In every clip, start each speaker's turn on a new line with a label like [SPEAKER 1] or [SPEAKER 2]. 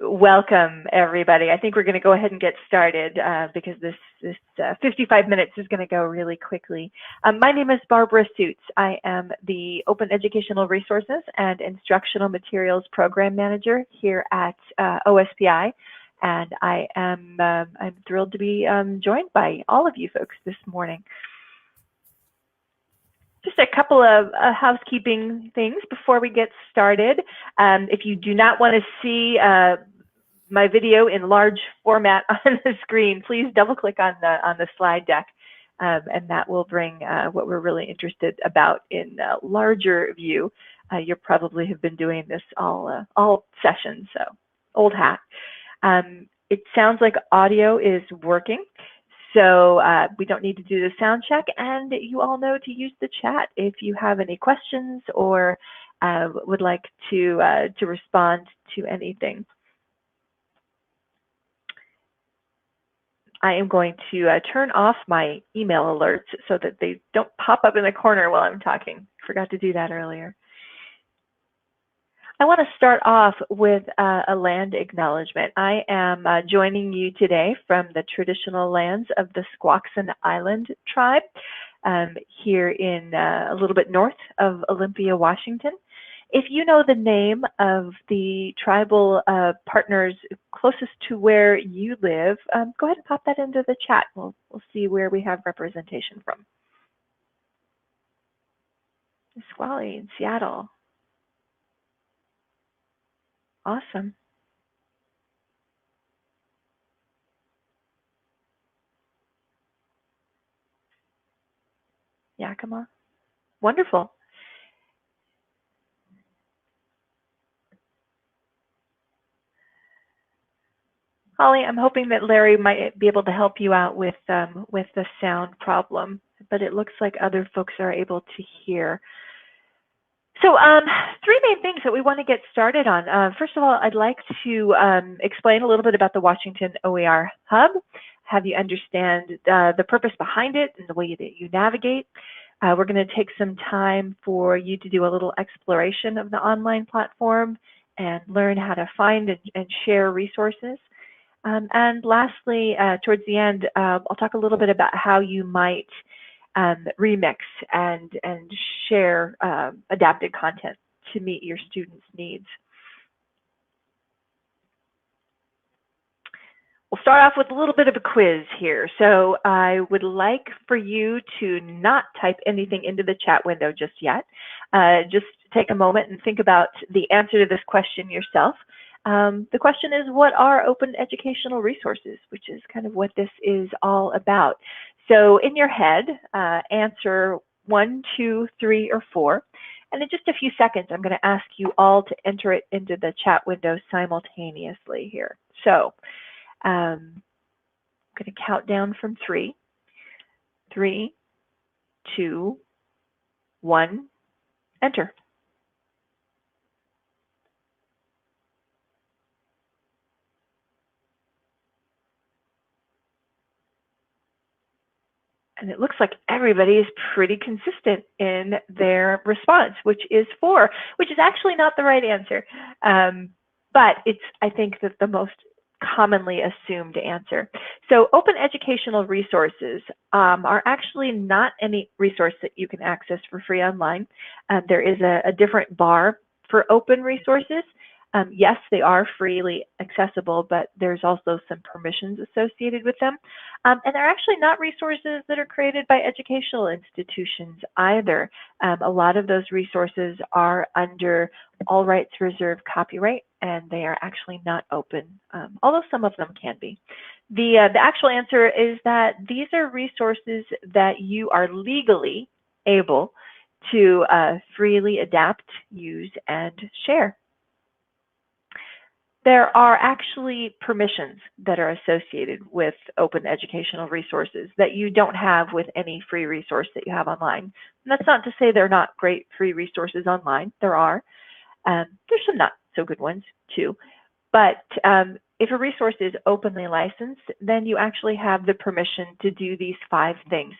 [SPEAKER 1] Welcome, everybody. I think we're going to go ahead and get started because this 55 minutes is going to go really quickly. My name is Barbara Suits. I am the Open Educational Resources and Instructional Materials Program Manager here at OSPI, and I'm thrilled to be joined by all of you folks this morning. Just a couple of housekeeping things before we get started. If you do not want to see my video in large format on the screen, please double click on the slide deck, and that will bring what we're really interested about in larger view. You probably have been doing this all sessions, so old hat. It sounds like audio is working. So we don't need to do the sound check, and you all know to use the chat if you have any questions or would like to respond to anything. I am going to turn off my email alerts so that they don't pop up in the corner while I'm talking. Forgot to do that earlier. I want to start off with a land acknowledgement. I am joining you today from the traditional lands of the Squaxin Island tribe here in a little bit north of Olympia, Washington. If you know the name of the tribal partners closest to where you live, go ahead and pop that into the chat. We'll see where we have representation from. Nisqually in Seattle. Awesome. Yakima. Wonderful. Holly, I'm hoping that Larry might be able to help you out with the sound problem, but it looks like other folks are able to hear. So three main things that we want to get started on. First of all, I'd like to explain a little bit about the Washington OER Hub, have you understand the purpose behind it and the way that you navigate. We're going to take some time for you to do a little exploration of the online platform and learn how to find and share resources. And lastly, towards the end, I'll talk a little bit about how you might remix and share adapted content to meet your students' needs. We'll start off with a little bit of a quiz here. So I would like for you to not type anything into the chat window just yet. Just take a moment and think about the answer to this question yourself. The question is, what are open educational resources, which is kind of what this is all about. So in your head, answer 1, 2, 3, or 4. And in just a few seconds, I'm going to ask you all to enter it into the chat window simultaneously here. So I'm going to count down from 3, 3, 2, 1, enter. And it looks like everybody is pretty consistent in their response, which is 4, which is actually not the right answer. But it's, I think, that the most commonly assumed answer. So open educational resources are actually not any resource that you can access for free online. There is a different bar for open resources. Yes, they are freely accessible, but there's also some permissions associated with them. And they're actually not resources that are created by educational institutions either. A lot of those resources are under all rights reserved copyright, and they are actually not open, although some of them can be. The actual answer is that these are resources that you are legally able to freely adapt, use, and share. There are actually permissions that are associated with open educational resources that you don't have with any free resource that you have online. And that's not to say they're not great free resources online. There are. There's some not so good ones too. But if a resource is openly licensed, then you actually have the permission to do these 5 things.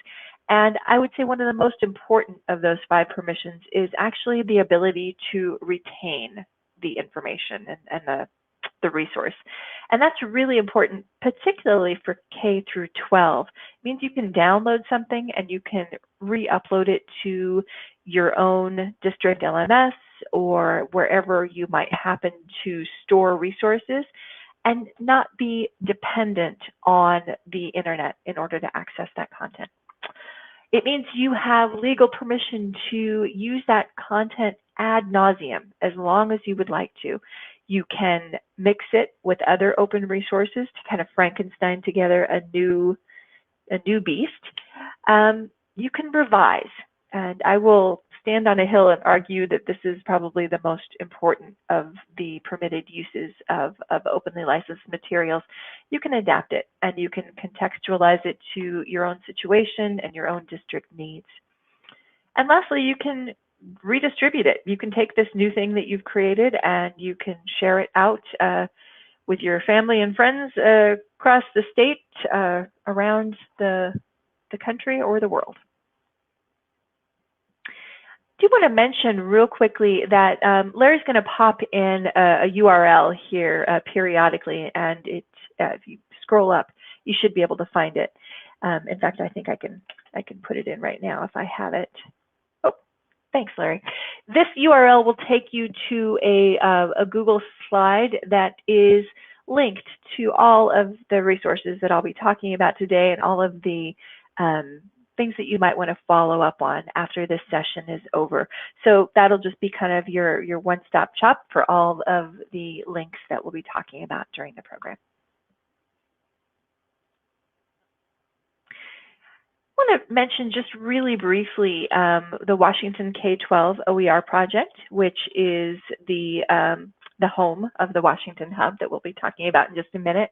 [SPEAKER 1] And I would say one of the most important of those 5 permissions is actually the ability to retain the information and the the resource. And that's really important, particularly for K through 12. It means you can download something and you can re-upload it to your own district LMS or wherever you might happen to store resources, and not be dependent on the internet in order to access that content. It means you have legal permission to use that content ad nauseum as long as you would like to. You can mix it with other open resources to kind of Frankenstein together a new beast. You can revise, and I will stand on a hill and argue that this is probably the most important of the permitted uses of openly licensed materials. You can adapt it and you can contextualize it to your own situation and your own district needs. And lastly, you can redistribute it. You can take this new thing that you've created and you can share it out with your family and friends across the state, around the country or the world. I do want to mention real quickly that Larry's going to pop in a URL here periodically, and if you scroll up, you should be able to find it. In fact, I think I can put it in right now if I have it. Oh, thanks, Larry. This URL will take you to a Google slide that is linked to all of the resources that I'll be talking about today and all of the things that you might want to follow up on after this session is over. So that'll just be kind of your one-stop shop for all of the links that we'll be talking about during the program. I want to mention just really briefly the Washington K12 OER Project, which is the home of the Washington Hub that we'll be talking about in just a minute.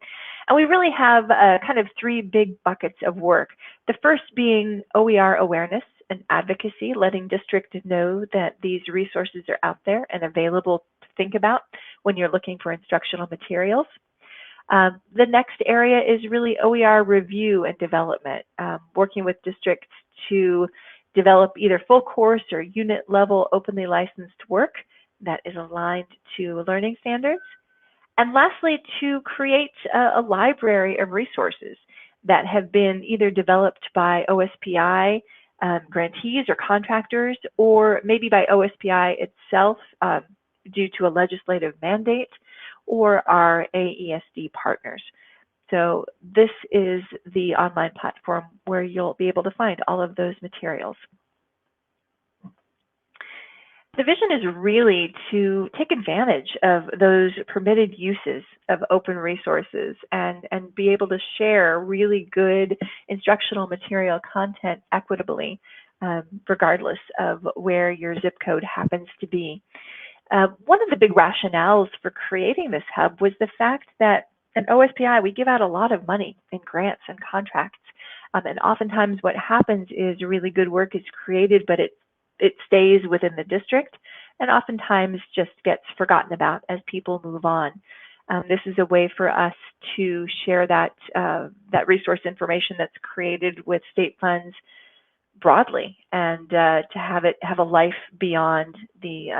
[SPEAKER 1] And we really have kind of three big buckets of work. The first being OER awareness and advocacy, letting districts know that these resources are out there and available to think about when you're looking for instructional materials. The next area is really OER review and development, working with districts to develop either full course or unit level openly licensed work that is aligned to learning standards. And lastly, to create a library of resources that have been either developed by OSPI grantees or contractors, or maybe by OSPI itself due to a legislative mandate, or our AESD partners. So this is the online platform where you'll be able to find all of those materials. The vision is really to take advantage of those permitted uses of open resources and be able to share really good instructional material content equitably, regardless of where your zip code happens to be. One of the big rationales for creating this hub was the fact that at OSPI, we give out a lot of money in grants and contracts. And oftentimes what happens is really good work is created, but it stays within the district and oftentimes just gets forgotten about as people move on. This is a way for us to share that, that resource information that's created with state funds broadly, and to have it have a life beyond the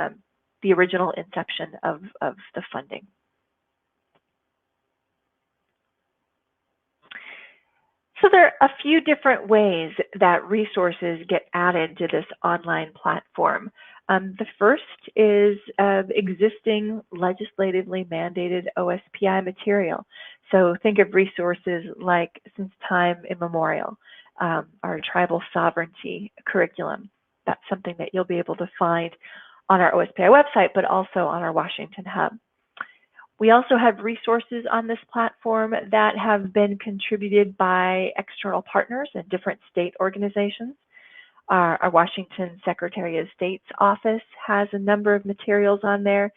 [SPEAKER 1] original inception of the funding. So there are a few different ways that resources get added to this online platform. The first is existing legislatively mandated OSPI material. So think of resources like Since Time Immemorial, our tribal sovereignty curriculum. That's something that you'll be able to find on our OSPI website, but also on our Washington Hub. We also have resources on this platform that have been contributed by external partners and different state organizations. Our Washington Secretary of State's office has a number of materials on there.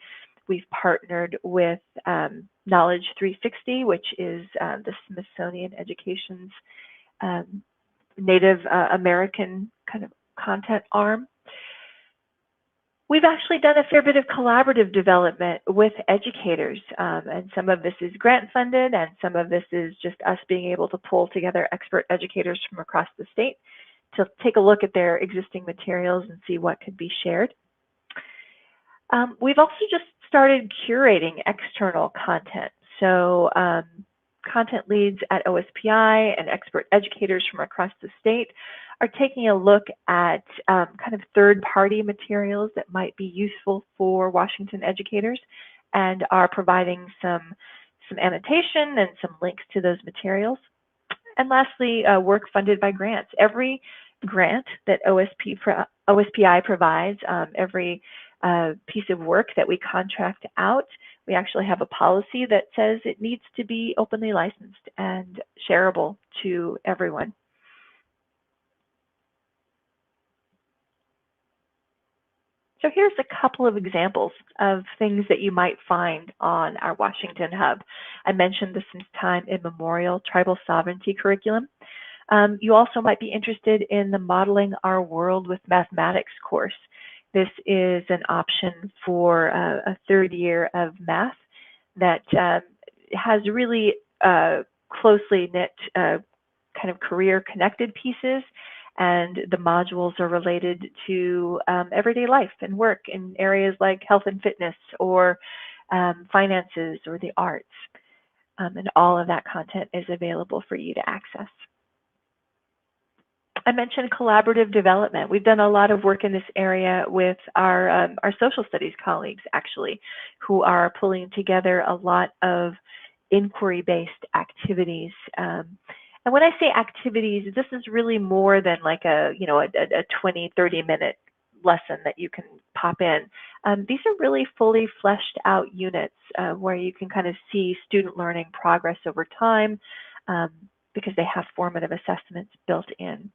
[SPEAKER 1] We've partnered with Knowledge 360, which is the Smithsonian Education's Native American kind of content arm. We've actually done a fair bit of collaborative development with educators, and some of this is grant funded, and some of this is just us being able to pull together expert educators from across the state to take a look at their existing materials and see what could be shared. We've also just started curating external content. So content leads at OSPI and expert educators from across the state are taking a look at kind of third-party materials that might be useful for Washington educators, and are providing some annotation and some links to those materials. And lastly, work funded by grants. Every grant that OSPI provides, every piece of work that we contract out, we actually have a policy that says it needs to be openly licensed and shareable to everyone. So here's a couple of examples of things that you might find on our Washington Hub. I mentioned the Since Time Immemorial Tribal Sovereignty curriculum. You also might be interested in the Modeling Our World with Mathematics course. This is an option for a third year of math that has really closely knit kind of career connected pieces, and the modules are related to everyday life and work in areas like health and fitness, or finances, or the arts. And all of that content is available for you to access. I mentioned collaborative development. We've done a lot of work in this area with our social studies colleagues, actually, who are pulling together a lot of inquiry-based activities. And when I say activities, this is really more than like a 20, 30-minute lesson that you can pop in. These are really fully fleshed out units where you can kind of see student learning progress over time because they have formative assessments built in.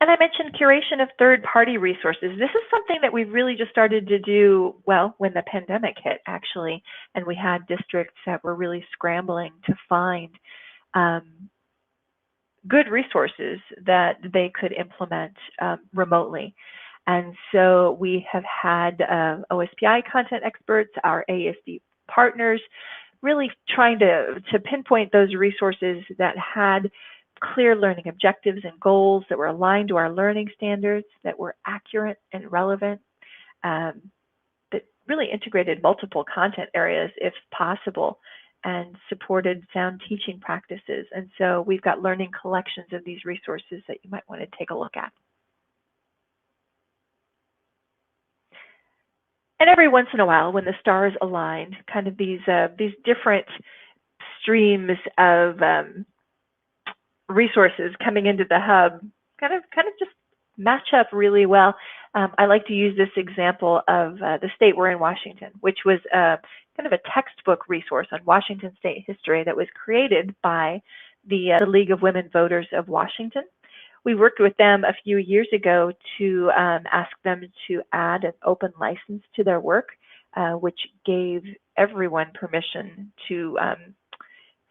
[SPEAKER 1] And I mentioned curation of third-party resources. This is something that we've really just started to do, well, when the pandemic hit, actually, and we had districts that were really scrambling to find good resources that they could implement remotely. And so we have had OSPI content experts, our ASD partners, really trying to pinpoint those resources that had clear learning objectives and goals that were aligned to our learning standards, that were accurate and relevant, that really integrated multiple content areas if possible, and supported sound teaching practices. And so we've got learning collections of these resources that you might want to take a look at. And every once in a while, when the stars align, kind of these different streams of resources coming into the hub kind of just match up really well. I like to use this example of the state we're in, Washington, which was kind of a textbook resource on Washington state history that was created by the League of Women Voters of Washington. We worked with them a few years ago to ask them to add an open license to their work, which gave everyone permission to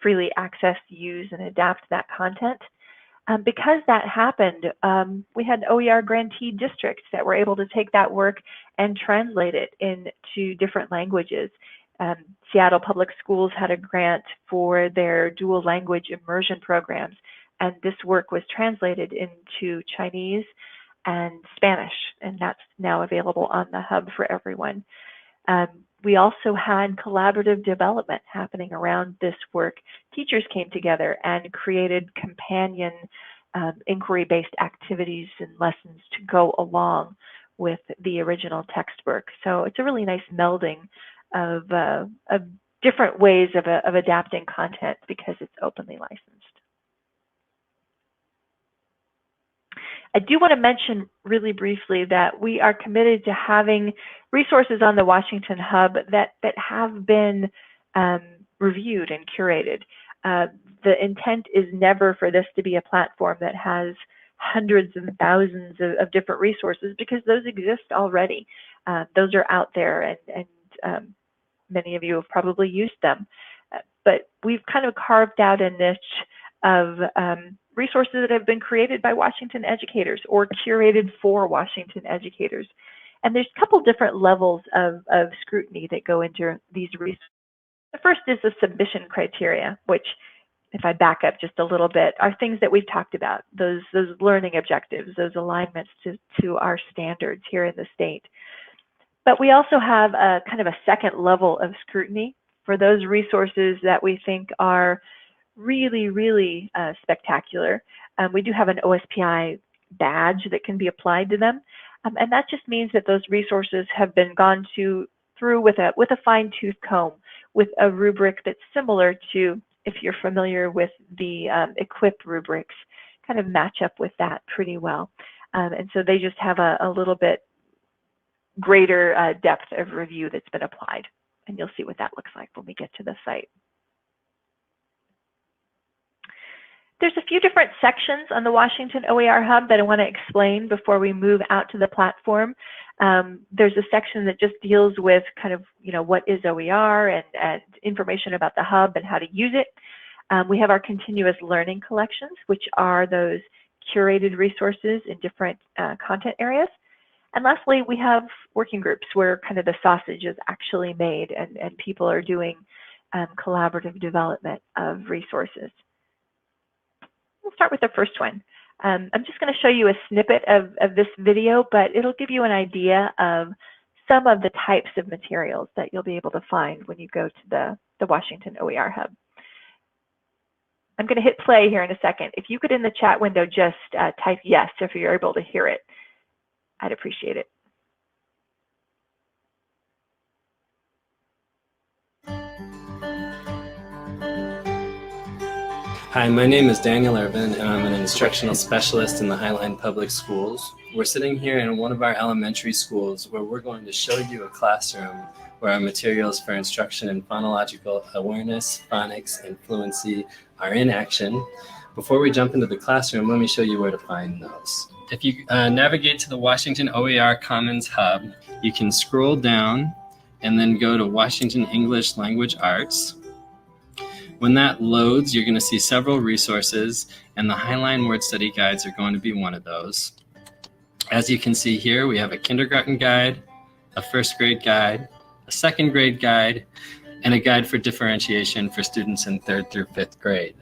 [SPEAKER 1] freely access, use, and adapt that content. Because that happened, we had OER grantee districts that were able to take that work and translate it into different languages. Seattle Public Schools had a grant for their dual language immersion programs, and this work was translated into Chinese and Spanish, and that's now available on the hub for everyone. We also had collaborative development happening around this work. Teachers came together and created companion inquiry-based activities and lessons to go along with the original textbook. So it's a really nice melding of different ways of adapting content because it's openly licensed. I do want to mention really briefly that we are committed to having resources on the Washington Hub that have been reviewed and curated. The intent is never for this to be a platform that has hundreds and thousands of different resources, because those exist already. Those are out there, and many of you have probably used them. But we've kind of carved out a niche of resources that have been created by Washington educators or curated for Washington educators. And there's a couple different levels of scrutiny that go into these resources. The first is the submission criteria, which if I back up just a little bit, are things that we've talked about, those learning objectives, those alignments to our standards here in the state. But we also have a kind of a second level of scrutiny for those resources that we think are really, really spectacular. We do have an OSPI badge that can be applied to them. And that just means that those resources have been gone through with a fine-tooth comb, with a rubric that's similar to, if you're familiar with the EQUIP rubrics, kind of match up with that pretty well. And so they just have a little bit greater depth of review that's been applied. And you'll see what that looks like when we get to the site. There's a few different sections on the Washington OER Hub that I want to explain before we move out to the platform. There's a section that just deals with kind of, what is OER and information about the hub and how to use it. We have our continuous learning collections, which are those curated resources in different content areas. And lastly, we have working groups where kind of the sausage is actually made and people are doing collaborative development of resources. We'll start with the first one. I'm just going to show you a snippet of this video, but it'll give you an idea of some of the types of materials that you'll be able to find when you go to the Washington OER Hub. I'm going to hit play here in a second. If you could in the chat window just type yes if you're able to hear it, I'd appreciate it.
[SPEAKER 2] Hi, my name is Daniel Irvin, and I'm an instructional specialist in the Highline Public Schools. We're sitting here in one of our elementary schools where we're going to show you a classroom where our materials for instruction in phonological awareness, phonics, and fluency are in action. Before we jump into the classroom, let me show you where to find those. If you navigate to the Washington OER Commons Hub, you can scroll down and then go to Washington English Language Arts. When that loads, you're going to see several resources, and the Highline Word Study Guides are going to be one of those. As you can see here, we have a kindergarten guide, a first grade guide, a second grade guide, and a guide for differentiation for students in 3rd through 5th grade.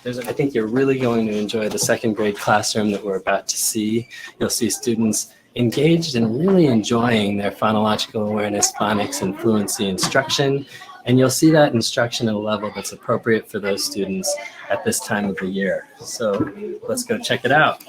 [SPEAKER 2] I think you're really going to enjoy the second grade classroom that we're about to see. You'll see students engaged and really enjoying their phonological awareness, phonics, and fluency instruction. And you'll see that instruction at a level that's appropriate for those students at this time of the year. So let's go check it out.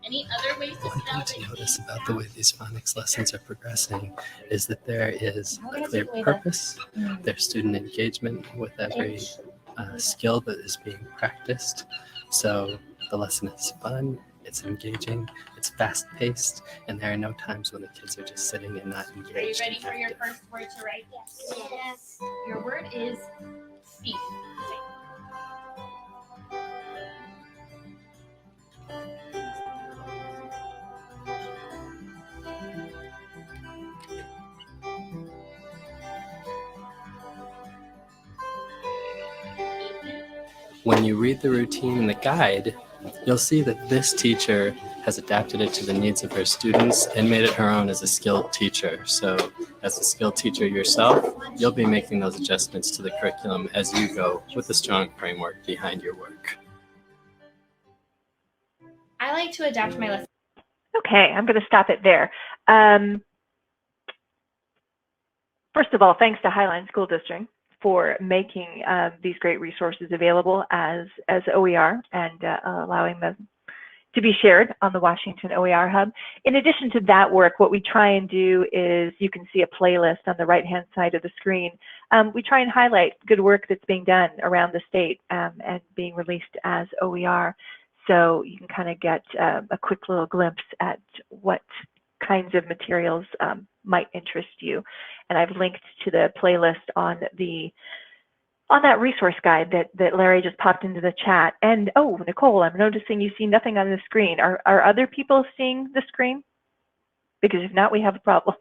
[SPEAKER 3] Any other ways to
[SPEAKER 2] One thing to notice about the way these phonics lessons are progressing is that there is a clear purpose. There's student engagement with every skill that is being practiced. So the lesson is fun, it's engaging, it's fast-paced, and there are no times when the kids are just sitting and not engaged.
[SPEAKER 3] Are you ready for your first word to write? Yes. Your word is speak.
[SPEAKER 2] When you read the routine in the guide, you'll see that this teacher has adapted it to the needs of her students and made it her own as a skilled teacher. So as a skilled teacher yourself, you'll be making those adjustments to the curriculum as you go with a strong framework behind your work.
[SPEAKER 3] I like to adapt my lesson.
[SPEAKER 1] Okay, I'm going to stop it there. First of all, thanks to Highline School District for making these great resources available as OER and allowing them to be shared on the Washington OER Hub. In addition to that work, what we try and do is, you can see a playlist on the right-hand side of the screen. We try and highlight good work that's being done around the state and being released as OER. So you can kind of get a quick little glimpse at what kinds of materials might interest you. And I've linked to the playlist on that resource guide that Larry just popped into the chat. And oh, Nicole, I'm noticing you see nothing on the screen. Are other people seeing the screen? Because if not, we have a problem.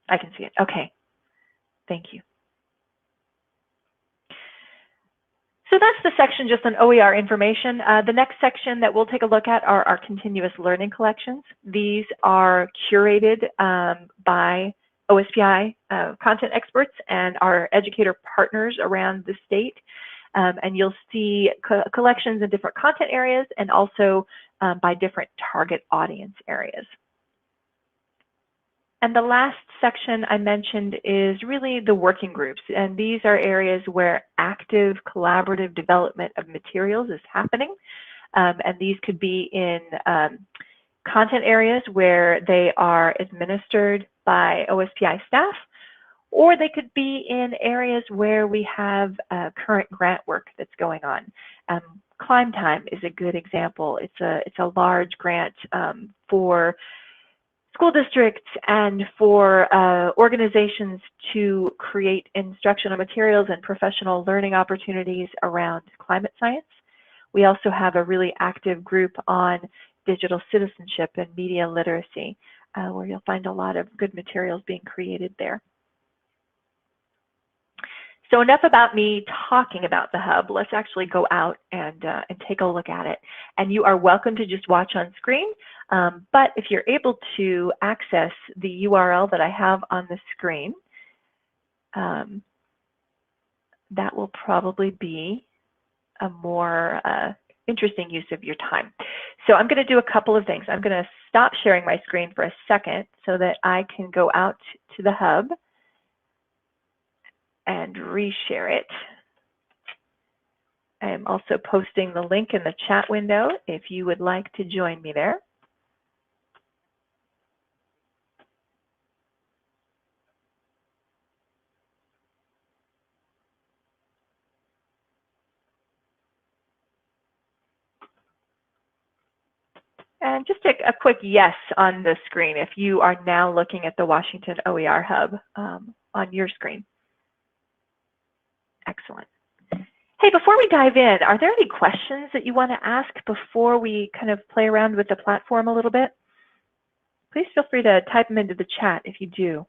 [SPEAKER 1] I can see it. Okay. Thank you. So that's the section just on OER information. The next section that we'll take a look at are our continuous learning collections. These are curated by OSPI content experts and our educator partners around the state. And you'll see collections in different content areas and also by different target audience areas. And the last section I mentioned is really the working groups. And these are areas where active collaborative development of materials is happening. And these could be in content areas where they are administered by OSPI staff, or they could be in areas where we have current grant work that's going on. Climb Time is a good example. It's a large grant for school districts and for organizations to create instructional materials and professional learning opportunities around climate science. We also have a really active group on digital citizenship and media literacy, where you'll find a lot of good materials being created there. So enough about me talking about the hub. Let's actually go out and take a look at it. And you are welcome to just watch on screen. But if you're able to access the URL that I have on the screen, that will probably be a more interesting use of your time. So I'm going to do a couple of things. I'm going to stop sharing my screen for a second so that I can go out to the hub and reshare it. I am also posting the link in the chat window if you would like to join me there. And just a quick yes on the screen if you are now looking at the Washington OER Hub on your screen. Excellent. Hey, before we dive in, are there any questions that you want to ask before we kind of play around with the platform a little bit? Please feel free to type them into the chat if you do.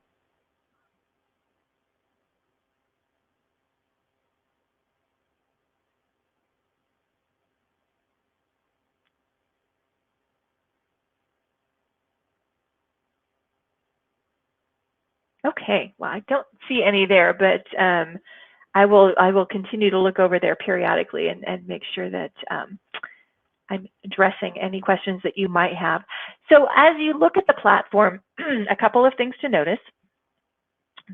[SPEAKER 1] Okay, well, I don't see any there, but I will continue to look over there periodically and make sure that I'm addressing any questions that you might have. So as you look at the platform, a couple of things to notice.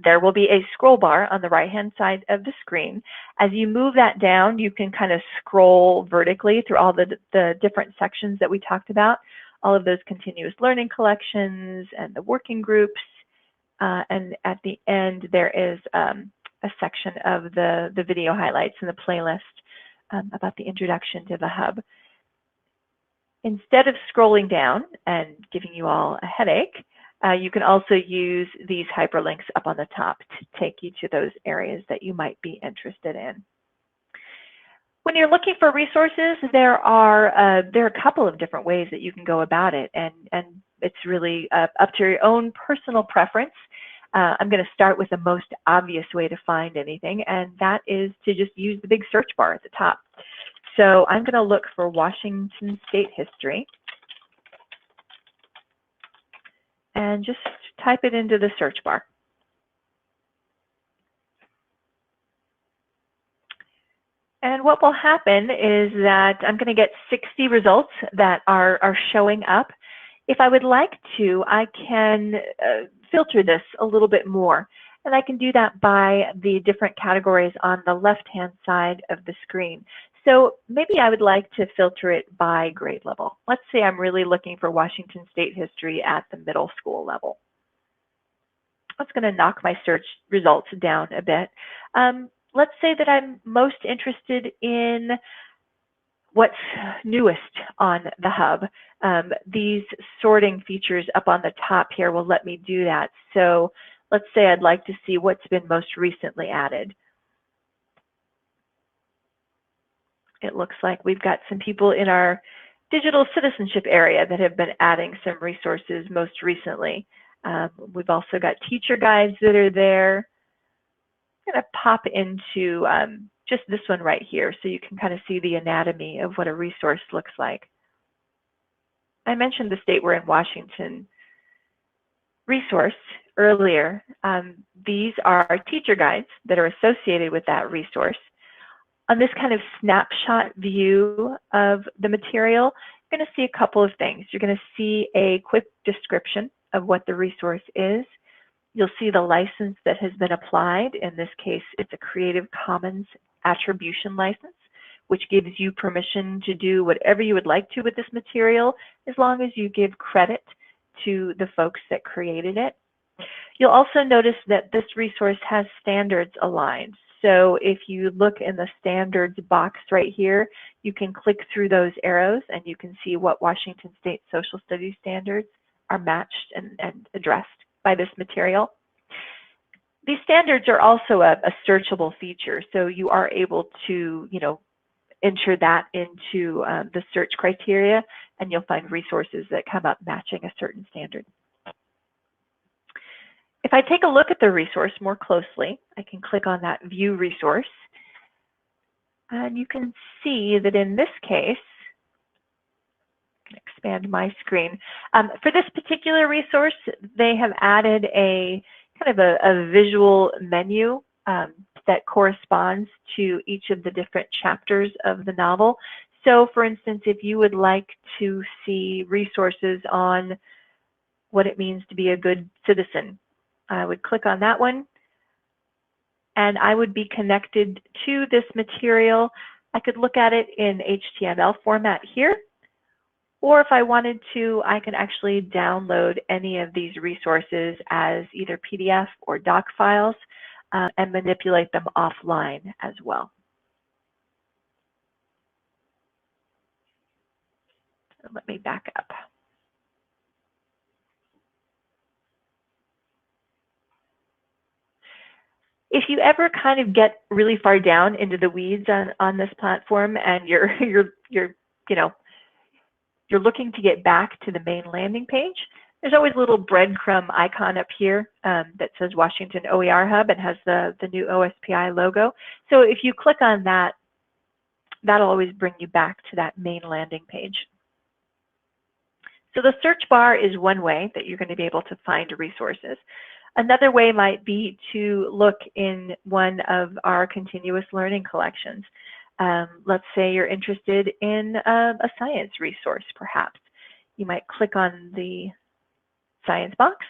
[SPEAKER 1] There will be a scroll bar on the right-hand side of the screen. As you move that down, you can kind of scroll vertically through all the different sections that we talked about, all of those continuous learning collections and the working groups. And at the end, there is a section of the video highlights and the playlist about the introduction to the hub. Instead of scrolling down and giving you all a headache, you can also use these hyperlinks up on the top to take you to those areas that you might be interested in. When you're looking for resources, there are a couple of different ways that you can go about it, and it's really up to your own personal preference. I'm going to start with the most obvious way to find anything, and that is to just use the big search bar at the top. So I'm going to look for Washington State history and just type it into the search bar. And what will happen is that I'm going to get 60 results that are showing up. If I would like to, I can filter this a little bit more. And I can do that by the different categories on the left-hand side of the screen. So maybe I would like to filter it by grade level. Let's say I'm really looking for Washington State history at the middle school level. That's going to knock my search results down a bit. Let's say that I'm most interested in what's newest on the hub. These sorting features up on the top here will let me do that. So let's say I'd like to see what's been most recently added. It looks like we've got some people in our digital citizenship area that have been adding some resources most recently. We've also got teacher guides that are there. I'm going to pop into just this one right here, so you can kind of see the anatomy of what a resource looks like. I mentioned the state we're in, Washington resource earlier. These are teacher guides that are associated with that resource. On this kind of snapshot view of the material, you're going to see a couple of things. You're going to see a quick description of what the resource is. You'll see the license that has been applied. In this case, it's a Creative Commons attribution license, which gives you permission to do whatever you would like to with this material, as long as you give credit to the folks that created it. You'll also notice that this resource has standards aligned. So if you look in the standards box right here, you can click through those arrows and you can see what Washington State Social Studies standards are matched and addressed by this material. These standards are also a searchable feature, so you are able to, enter that into the search criteria, and you'll find resources that come up matching a certain standard. If I take a look at the resource more closely, I can click on that View Resource, and you can see that in this case, I can expand my screen. For this particular resource, they have added a kind of a visual menu that corresponds to each of the different chapters of the novel. So for instance, if you would like to see resources on what it means to be a good citizen, I would click on that one and I would be connected to this material. I could look at it in HTML format here, or if I wanted to, I can actually download any of these resources as either PDF or doc files and manipulate them offline as well. So let me back up. If you ever kind of get really far down into the weeds on this platform and you're looking to get back to the main landing page, there's always a little breadcrumb icon up here that says Washington OER Hub and has the new OSPI logo. So if you click on that, that'll always bring you back to that main landing page. So the search bar is one way that you're going to be able to find resources. Another way might be to look in one of our continuous learning collections. Let's say you're interested in a science resource, perhaps. You might click on the science box,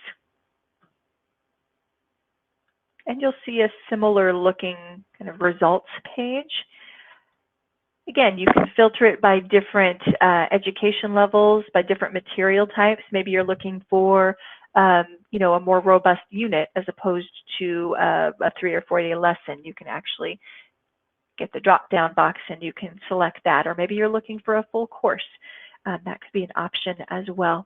[SPEAKER 1] and you'll see a similar looking kind of results page. Again, you can filter it by different education levels, by different material types. Maybe you're looking for a more robust unit as opposed to a 3 or 4 day lesson. You can actually get the drop-down box and you can select that. Or maybe you're looking for a full course. That could be an option as well.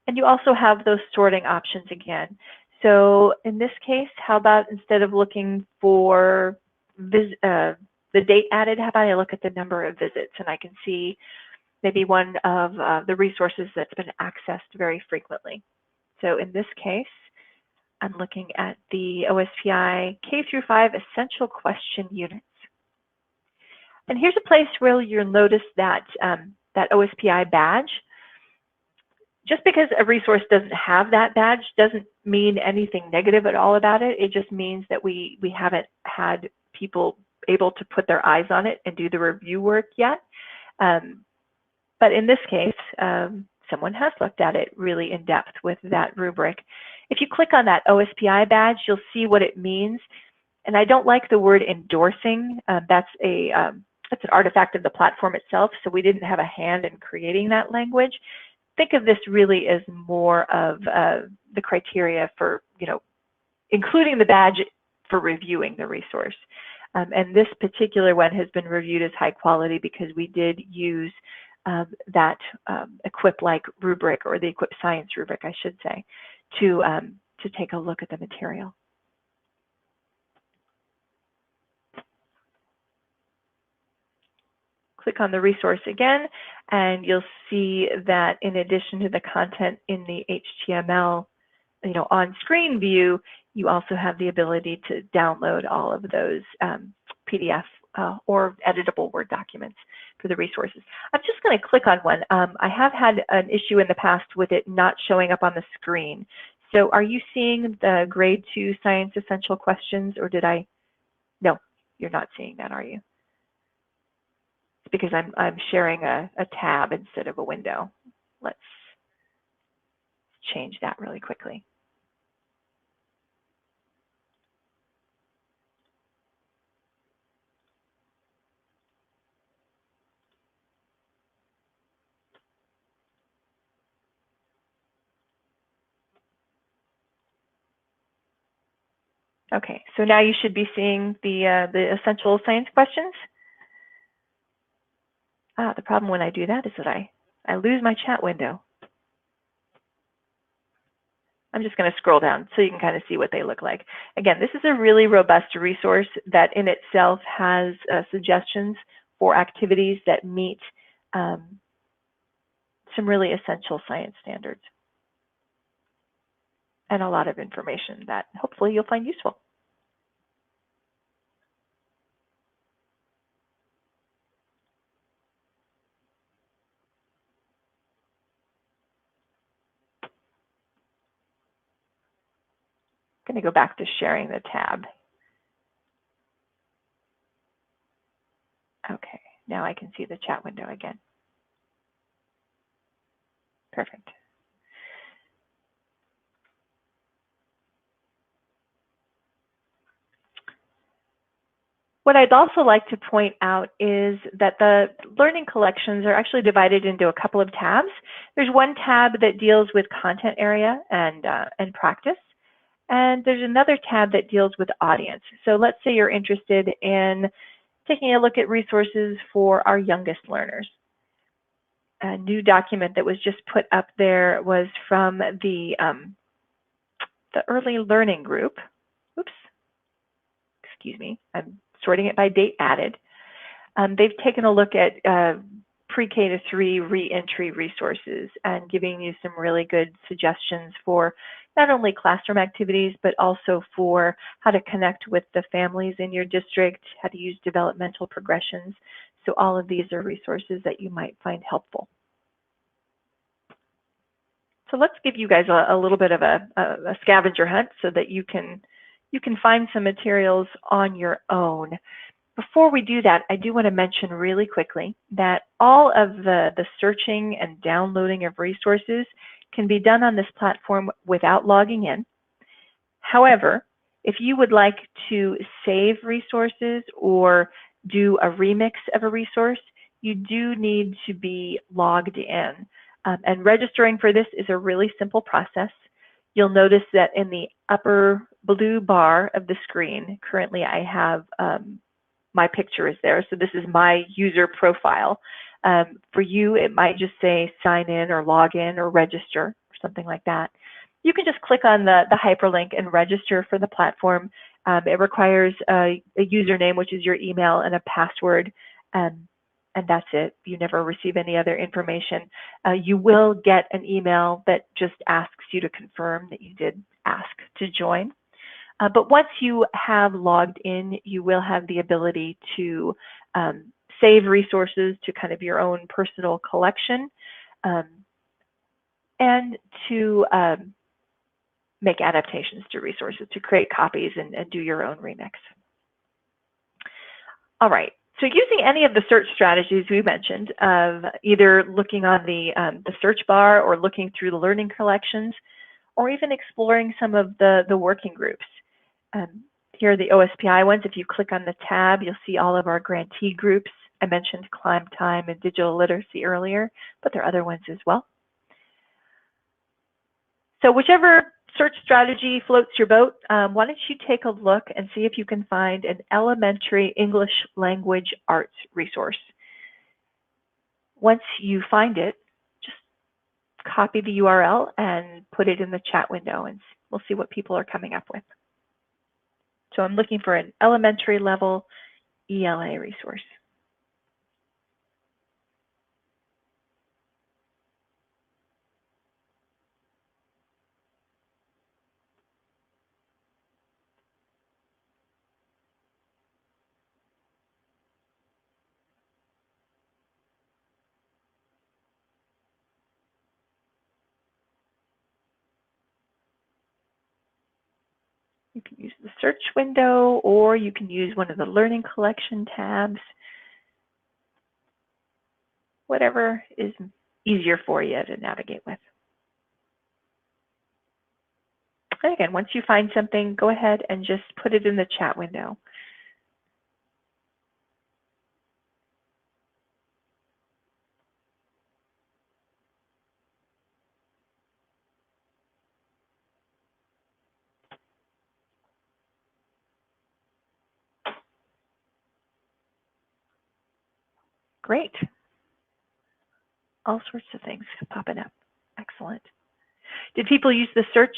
[SPEAKER 1] And you also have those sorting options again. So in this case, how about instead of looking for the date added, how about I look at the number of visits and I can see maybe one of the resources that's been accessed very frequently. So in this case, I'm looking at the OSPI K-5 Essential Question Units. And here's a place where you'll notice that that OSPI badge. Just because a resource doesn't have that badge doesn't mean anything negative at all about it. It just means that we haven't had people able to put their eyes on it and do the review work yet. But in this case, someone has looked at it really in depth with that rubric. If you click on that OSPI badge, you'll see what it means. And I don't like the word endorsing. That's an artifact of the platform itself, so we didn't have a hand in creating that language. Think of this really as more of the criteria for, including the badge for reviewing the resource. And this particular one has been reviewed as high quality because we did use that equip-like rubric, or the equip science rubric, I should say, to take a look at the material. Click on the resource again, and you'll see that in addition to the content in the HTML, on-screen view, you also have the ability to download all of those PDF or editable Word documents for the resources. I'm just going to click on one. I have had an issue in the past with it not showing up on the screen. So are you seeing the grade 2 science essential questions, or did I? No, you're not seeing that, are you? It's because I'm sharing a tab instead of a window. Let's change that really quickly. Okay, so now you should be seeing the essential science questions. The problem when I do that is that I lose my chat window. I'm just going to scroll down so you can kind of see what they look like. Again, this is a really robust resource that in itself has suggestions for activities that meet some really essential science standards, and a lot of information that hopefully you'll find useful. I'm going to go back to sharing the tab. Okay, now I can see the chat window again. Perfect. What I'd also like to point out is that the learning collections are actually divided into a couple of tabs. There's one tab that deals with content area and practice, and there's another tab that deals with audience. So let's say you're interested in taking a look at resources for our youngest learners. A new document that was just put up there was from the early learning group. Oops, excuse me, I'm sorting it by date added. They've taken a look at pre-K to 3 re-entry resources and giving you some really good suggestions for not only classroom activities, but also for how to connect with the families in your district, how to use developmental progressions. So all of these are resources that you might find helpful. So let's give you guys a little bit of a scavenger hunt so that you can find some materials on your own. Before we do that, I do want to mention really quickly that all of the searching and downloading of resources can be done on this platform without logging in. However, if you would like to save resources or do a remix of a resource, you do need to be logged in. And registering for this is a really simple process. You'll notice that in the upper blue bar of the screen, currently I have my picture is there. So this is my user profile. For you, it might just say sign in or log in or register or something like that. You can just click on the hyperlink and register for the platform. It requires a username, which is your email, and a password. And that's it. You never receive any other information. You will get an email that just asks you to confirm that you did ask to join. But once you have logged in, you will have the ability to save resources to kind of your own personal collection and to make adaptations to resources, to create copies and do your own remix. All right. So using any of the search strategies we mentioned, of either looking on the search bar or looking through the learning collections, or even exploring some of the working groups. Here are the OSPI ones. If you click on the tab, you'll see all of our grantee groups. I mentioned Climb Time and Digital Literacy earlier, but there are other ones as well. So whichever search strategy floats your boat, why don't you take a look and see if you can find an elementary English language arts resource. Once you find it, just copy the URL and put it in the chat window, and we'll see what people are coming up with. So I'm looking for an elementary level ELA resource. You can use the search window, or you can use one of the learning collection tabs. Whatever is easier for you to navigate with. And again, once you find something, go ahead and just put it in the chat window. Great. All sorts of things popping up. Excellent. Did people use the search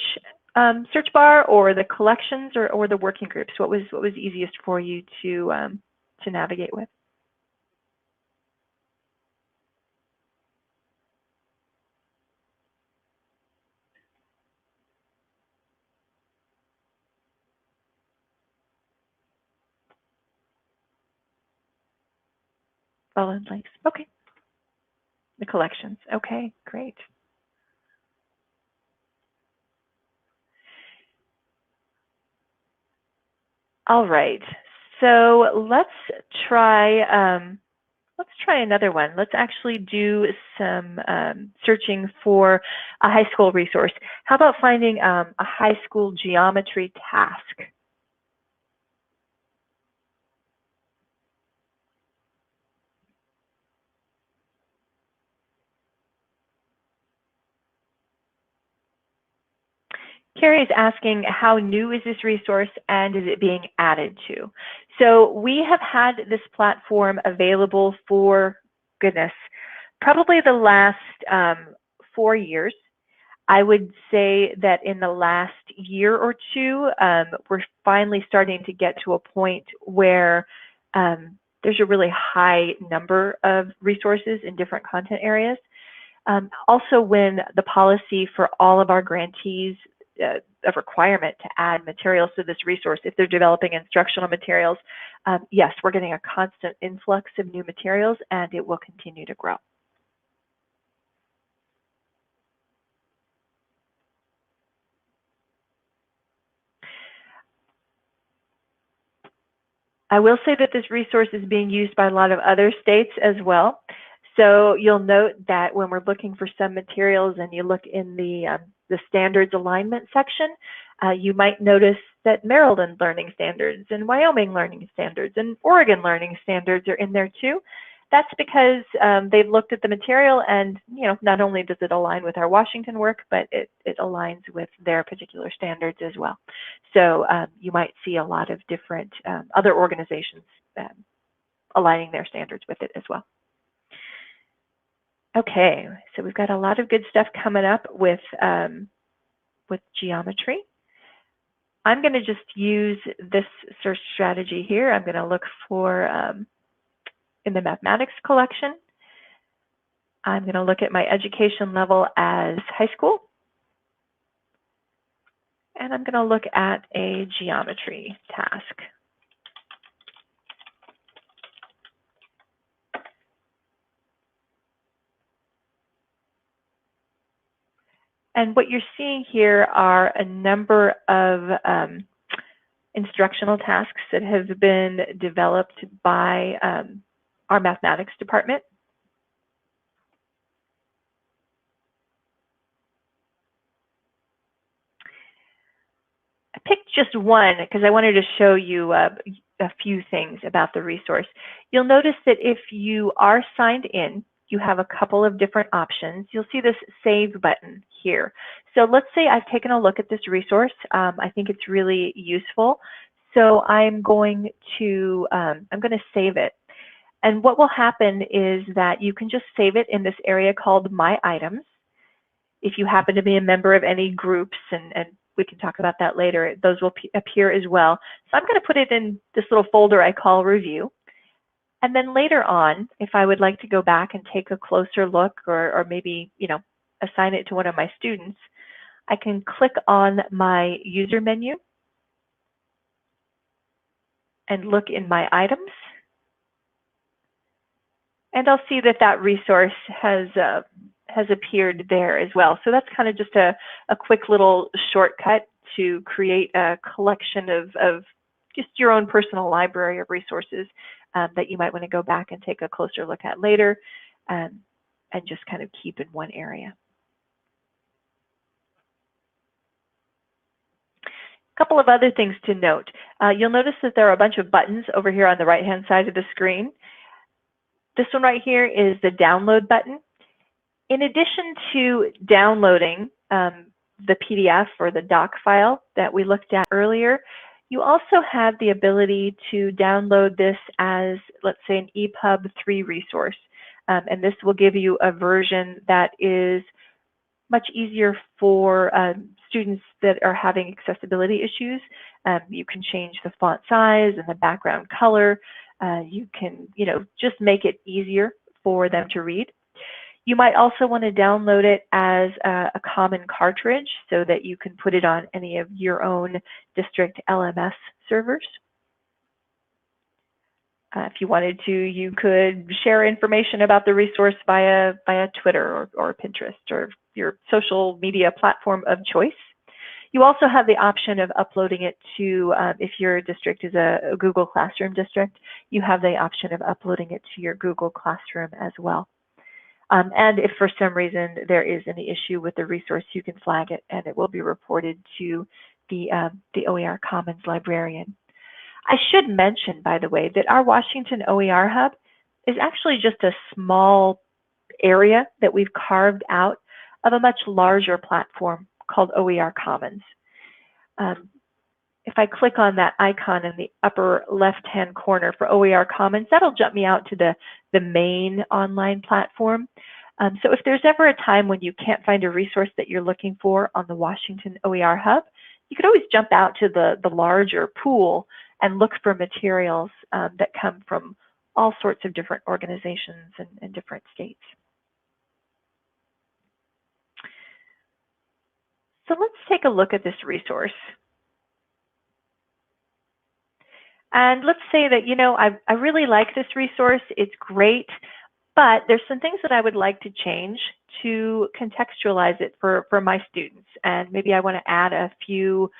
[SPEAKER 1] bar, or the collections, or the working groups? What was easiest for you to navigate with? Follow links. Okay. The collections. Okay, great. All right. So let's try another one. Let's actually do some searching for a high school resource. How about finding a high school geometry task? Carrie is asking, how new is this resource and is it being added to? So we have had this platform available for, goodness, probably the last 4 years. I would say that in the last year or two, we're finally starting to get to a point where there's a really high number of resources in different content areas. Also, when the policy for all of our grantees, a requirement to add materials to this resource if they're developing instructional materials, yes, we're getting a constant influx of new materials, and it will continue to grow. I will say that this resource is being used by a lot of other states as well. So you'll note that when we're looking for some materials and you look in the standards alignment section, you might notice that Maryland learning standards and Wyoming learning standards and Oregon learning standards are in there too. That's because they've looked at the material, and not only does it align with our Washington work, but it aligns with their particular standards as well. So you might see a lot of different other organizations aligning their standards with it as well. Okay, so we've got a lot of good stuff coming up with geometry. I'm going to just use this search strategy here. I'm going to look for in the mathematics collection. I'm going to look at my education level as high school. And I'm going to look at a geometry task. And what you're seeing here are a number of instructional tasks that have been developed by our mathematics department. I picked just one because I wanted to show you a few things about the resource. You'll notice that if you are signed in, you have a couple of different options. You'll see this save button here. So let's say I've taken a look at this resource. I think it's really useful. So I'm going to save it. And what will happen is that you can just save it in this area called My Items. If you happen to be a member of any groups, and we can talk about that later, those will appear as well. So I'm going to put it in this little folder I call Review. And then later on, if I would like to go back and take a closer look, or maybe assign it to one of my students, I can click on my user menu and look in My Items. And I'll see that that resource has appeared there as well. So that's kind of just a quick little shortcut to create a collection of just your own personal library of resources that you might want to go back and take a closer look at later, and just kind of keep in one area. A couple of other things to note. You'll notice that there are a bunch of buttons over here on the right-hand side of the screen. This one right here is the download button. In addition to downloading the PDF or the doc file that we looked at earlier, you also have the ability to download this as, let's say, an EPUB 3 resource. And this will give you a version that is much easier for students that are having accessibility issues. You can change the font size and the background color. You can, just make it easier for them to read. You might also want to download it as a common cartridge so that you can put it on any of your own district LMS servers. If you wanted to, you could share information about the resource via Twitter or Pinterest or your social media platform of choice. You also have the option of uploading it to, if your district is a Google Classroom district, you have the option of uploading it to your Google Classroom as well. And if for some reason there is any issue with the resource, you can flag it and it will be reported to the OER Commons librarian. I should mention, by the way, that our Washington OER Hub is actually just a small area that we've carved out of a much larger platform called OER Commons. If I click on that icon in the upper left-hand corner for OER Commons, that'll jump me out to the main online platform. So if there's ever a time when you can't find a resource that you're looking for on the Washington OER Hub, you could always jump out to the larger pool and look for materials that come from all sorts of different organizations and different states. So let's take a look at this resource. And let's say that, I really like this resource, it's great, but there's some things that I would like to change to contextualize it for my students. And maybe I want to add a few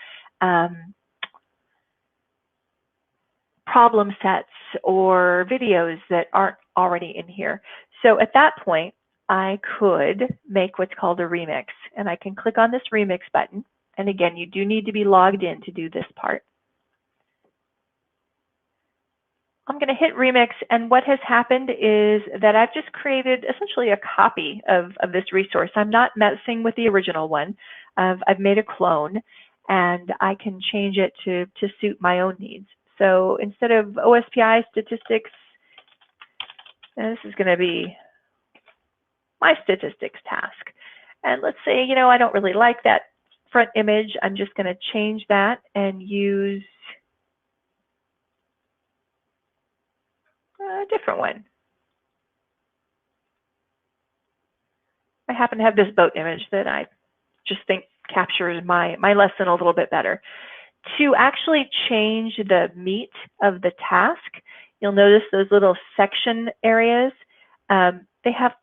[SPEAKER 1] problem sets or videos that aren't already in here. So at that point, I could make what's called a remix. And I can click on this remix button. And again, you do need to be logged in to do this part. I'm going to hit remix, and what has happened is that I've just created essentially a copy of this resource. I'm not messing with the original one. I've made a clone, and I can change it to suit my own needs. So instead of OSPI statistics, this is going to be my statistics task. And let's say, I don't really like that front image. I'm just going to change that and use a different one. I happen to have this boat image that I just think captures my lesson a little bit better. To actually change the meat of the task, you'll notice those little section areas. They have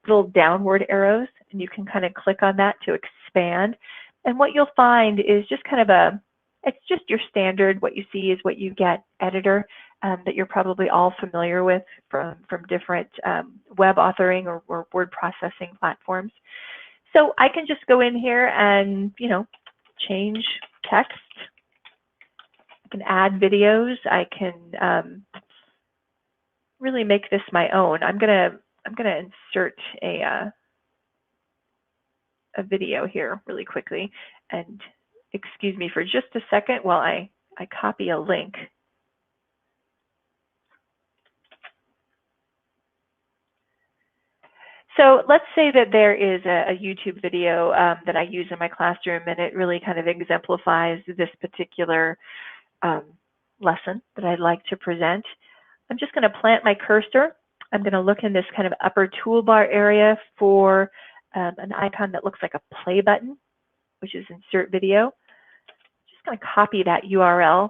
[SPEAKER 1] little downward arrows, and you can kind of click on that to expand. And what you'll find is just kind of it's just your standard, what you see is what you get editor that you're probably all familiar with from different web authoring or word processing platforms. So I can just go in here and, change text. I can add videos. I can really make this my own. I'm gonna insert a video here really quickly, and excuse me for just a second while I copy a link. So let's say that there is a YouTube video that I use in my classroom, and it really kind of exemplifies this particular lesson that I'd like to present. I'm just going to plant my cursor. I'm going to look in this kind of upper toolbar area for an icon that looks like a play button, which is insert video. I'm just going to copy that URL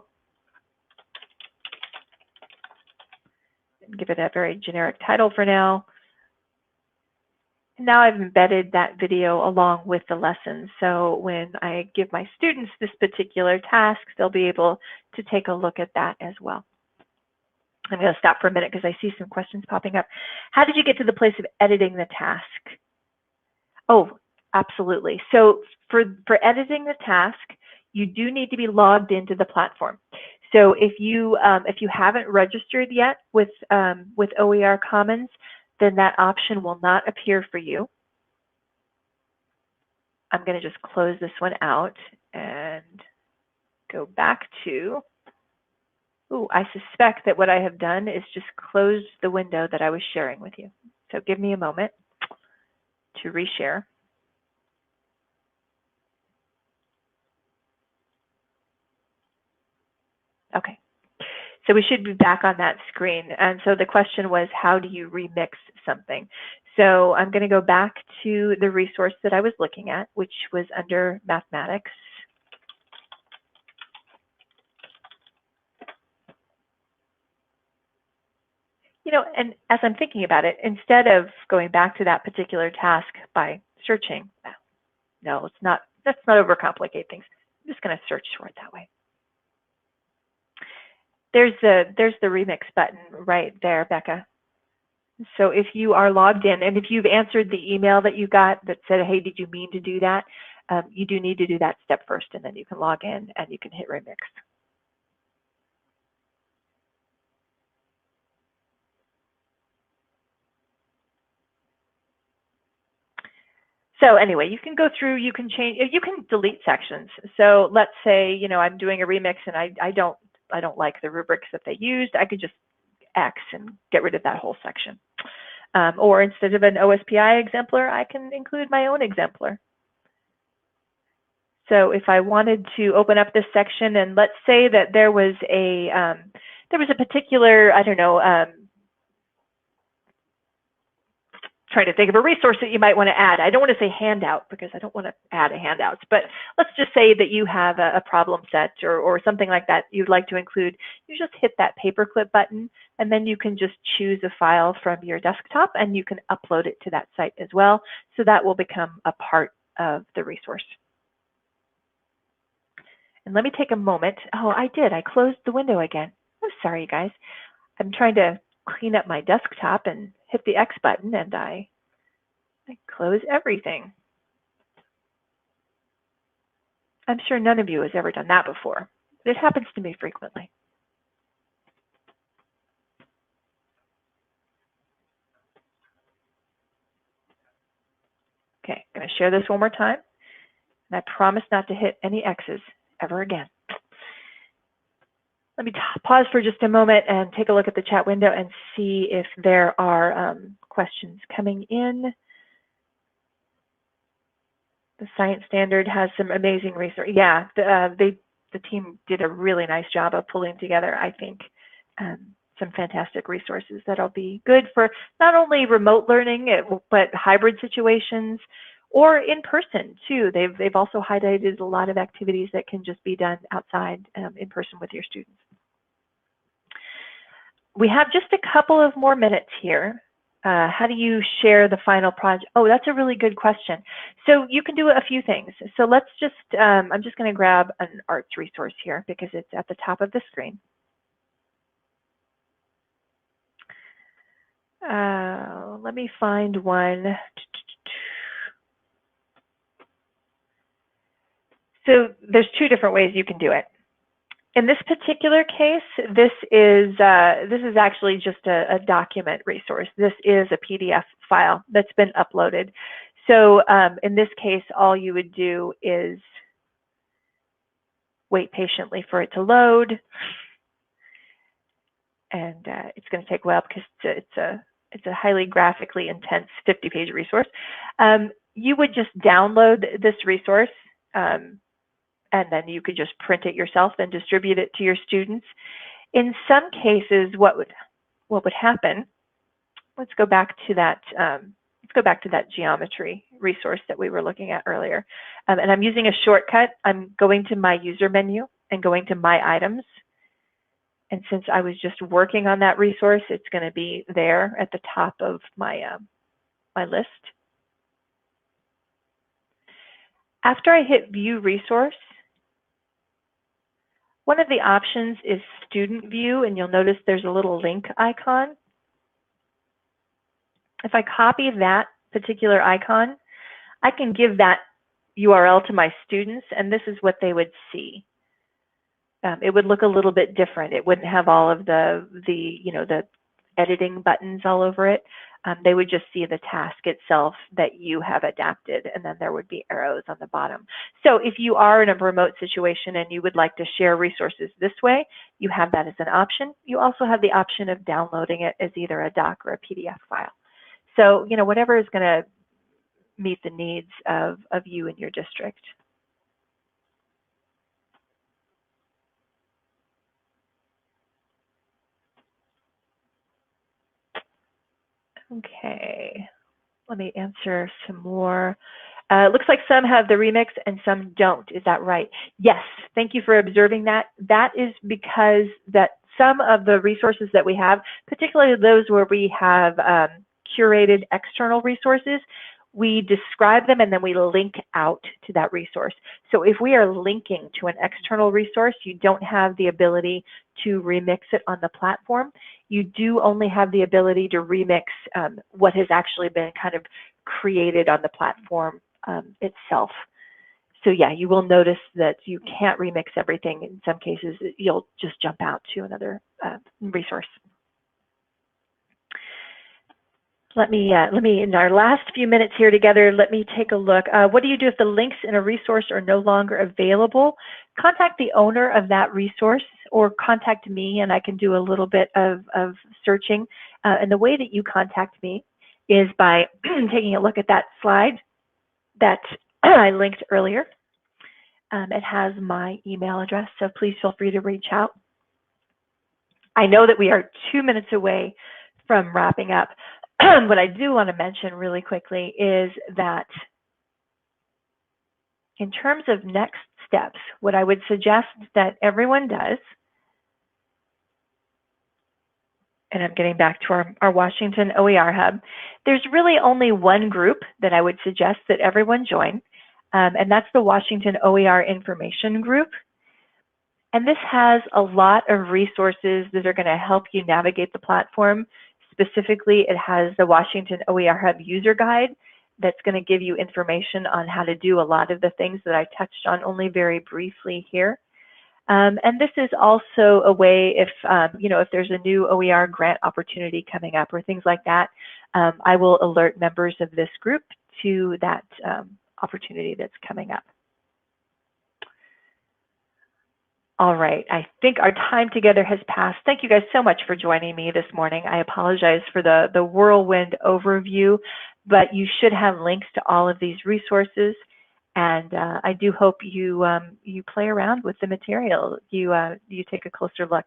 [SPEAKER 1] and give it a very generic title for now. Now I've embedded that video along with the lessons. So when I give my students this particular task, they'll be able to take a look at that as well. I'm going to stop for a minute because I see some questions popping up. How did you get to the place of editing the task? Oh, absolutely. So for editing the task, you do need to be logged into the platform. So if you haven't registered yet with OER Commons, then that option will not appear for you. I'm going to just close this one out and go back to, I suspect that what I have done is just close the window that I was sharing with you. So give me a moment to reshare. Okay. So we should be back on that screen. And so the question was, how do you remix something? So I'm going to go back to the resource that I was looking at, which was under mathematics. You know, and as I'm thinking about it, instead of going back to that particular task by searching, no, let's not overcomplicate things. I'm just going to search for it that way. There's the remix button right there, Becca. So if you are logged in and if you've answered the email that you got that said, hey, did you mean to do that? You do need to do that step first, and then you can log in and you can hit remix. So anyway, you can go through, you can change, you can delete sections. So let's say, you know, I'm doing a remix and I don't like the rubrics that they used. I could just X and get rid of that whole section. Or instead of an OSPI exemplar, I can include my own exemplar. So if I wanted to open up this section, and let's say that there was a particular, I don't know, trying to think of a resource that you might want to add. I don't want to say handout because I don't want to add a handouts, but let's just say that you have a problem set or something like that you'd like to include. You just hit that paperclip button, and then you can just choose a file from your desktop and you can upload it to that site as well. So that will become a part of the resource. And let me take a moment. Oh, I closed the window again. I'm sorry, you guys. I'm trying to clean up my desktop and hit the X button, and I close everything. I'm sure none of you has ever done that before. It happens to me frequently. Okay, I'm going to share this one more time, and I promise not to hit any X's ever again. Let me pause for just a moment and take a look at the chat window and see if there are questions coming in. The Science Standard has some amazing research. Yeah, the team did a really nice job of pulling together, I think, some fantastic resources that'll be good for not only remote learning, but hybrid situations or in person too. They've also highlighted a lot of activities that can just be done outside in person with your students. We have just a couple of more minutes here. How do you share the final project? Oh, that's a really good question. So you can do a few things. So let's just, I'm just going to grab an arts resource here because it's at the top of the screen. Let me find one. So there's two different ways you can do it. In this particular case, this is actually just a document resource. This is a PDF file that's been uploaded. So in this case, all you would do is wait patiently for it to load, and it's going to take a while because it's a highly graphically intense 50-page resource. You would just download this resource. And then you could just print it yourself and distribute it to your students. In some cases, what would happen? Let's go back to that. Let's go back to that geometry resource that we were looking at earlier. And I'm using a shortcut. I'm going to my user menu and going to my items. And since I was just working on that resource, it's going to be there at the top of my my list. After I hit View Resource, one of the options is Student View, and you'll notice there's a little link icon. If I copy that particular icon, I can give that URL to my students, and this is what they would see. It would look a little bit different. It wouldn't have all of the editing buttons all over it. They would just see the task itself that you have adapted, and then there would be arrows on the bottom. So if you are in a remote situation and you would like to share resources this way, you have that as an option. You also have the option of downloading it as either a doc or a PDF file. So, whatever is going to meet the needs of you and your district. Okay, let me answer some more. Looks like some have the remix and some don't. Is that right? Yes, thank you for observing that. That is because that some of the resources that we have, particularly those where we have curated external resources, we describe them and then we link out to that resource. So if we are linking to an external resource, you don't have the ability to remix it on the platform. You do only have the ability to remix what has actually been kind of created on the platform itself. So yeah, you will notice that you can't remix everything. In some cases, you'll just jump out to another resource. Let me, in our last few minutes here together, let me take a look. What do you do if the links in a resource are no longer available? Contact the owner of that resource or contact me, and I can do a little bit of searching. And the way that you contact me is by taking a look at that slide that I linked earlier. It has my email address, so please feel free to reach out. I know that we are 2 minutes away from wrapping up. What I do want to mention really quickly is that in terms of next steps, what I would suggest that everyone does, and I'm getting back to our Washington OER Hub, there's really only one group that I would suggest that everyone join, and that's the Washington OER Information Group. And this has a lot of resources that are going to help you navigate the platform. Specifically, it has the Washington OER Hub user guide that's going to give you information on how to do a lot of the things that I touched on only very briefly here. And this is also a way if, if there's a new OER grant opportunity coming up or things like that, I will alert members of this group to that opportunity that's coming up. All right, I think our time together has passed. Thank you guys so much for joining me this morning. I apologize for the whirlwind overview, but you should have links to all of these resources. And I do hope you you play around with the material. You take a closer look,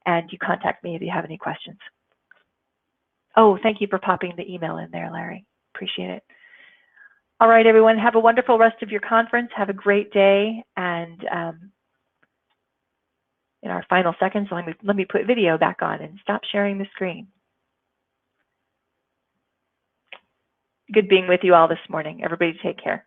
[SPEAKER 1] and you contact me if you have any questions. Oh, thank you for popping the email in there, Larry. Appreciate it. All right, everyone, have a wonderful rest of your conference. Have a great day, and in our final seconds, let me put video back on and stop sharing the screen. Good being with you all this morning. Everybody take care.